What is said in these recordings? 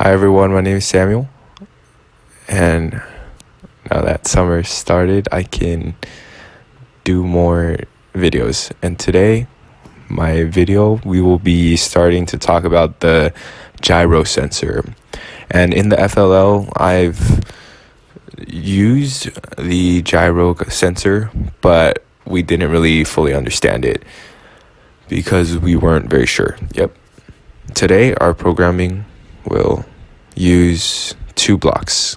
Hi everyone, my name is Samuel, and now that summer started, I can do more videos. And today, my video, we will be starting to talk about the gyro sensor. And in the FLL, I've used the gyro sensor, but we didn't really fully understand it because we weren't very sure. Today, our programming will use 2 blocks.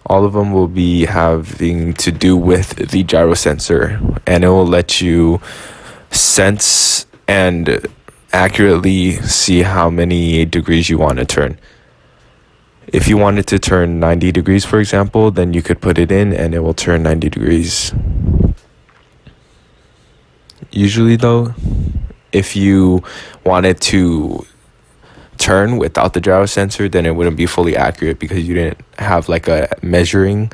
All of them will be having to do with the gyro sensor, and it will let you sense and accurately see how many degrees you want to turn. If you wanted to turn 90 degrees, for example, then you could put it in and it will turn 90 degrees. Usually though, if you wanted to turn without the gyro sensor, then it wouldn't be fully accurate because you didn't have like a measuring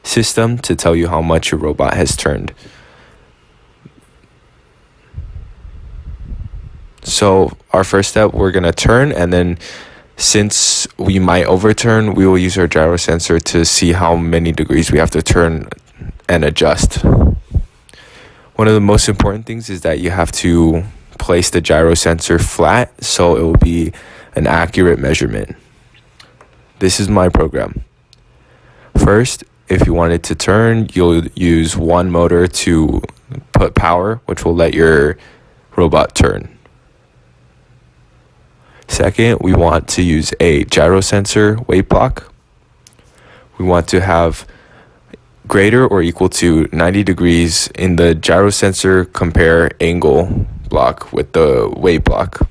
system to tell you how much your robot has turned. So our first step, we're going to turn, and then since we might overturn, we will use our gyro sensor to see how many degrees we have to turn and adjust. One of the most important things is that you have to place the gyro sensor flat so it will be an accurate measurement. This is my program. First, if you want it to turn, you'll use one motor to put power, which will let your robot turn. Second, we want to use a gyro sensor weight block. We want to have greater or equal to 90 degrees in the gyro sensor compare angle block with the weight block.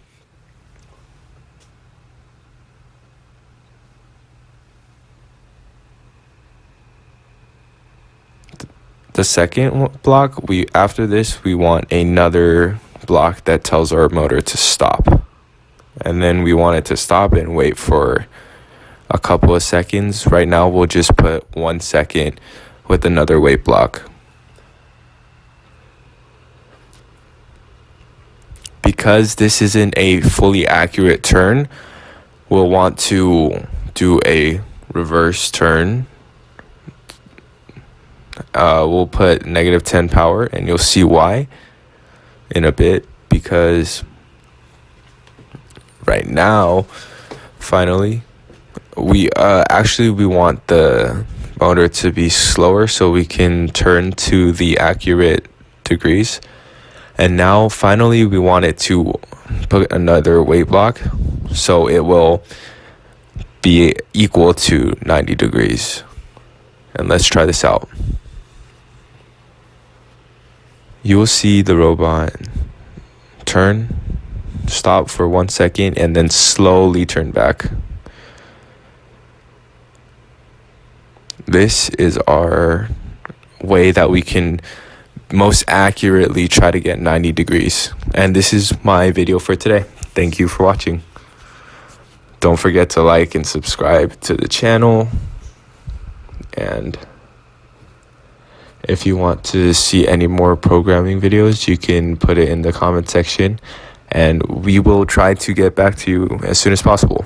The second block, after this, we want another block that tells our motor to stop. And then we want it to stop and wait for a couple of seconds. Right now, we'll just put 1 second with another weight block. Because this isn't a fully accurate turn, we'll want to do a reverse turn. We'll put -10 power, and you'll see why in a bit, because right now, finally, we want the motor to be slower so we can turn to the accurate degrees. And now finally we want it to put another weight block so it will be equal to 90 degrees. And let's try this out. You will see the robot turn, stop for 1 second, and then slowly turn back. This is our way that we can most accurately try to get 90 degrees. And this is my video for today. Thank you for watching. Don't forget to like and subscribe to the channel. And if you want to see any more programming videos, you can put it in the comment section, and we will try to get back to you as soon as possible.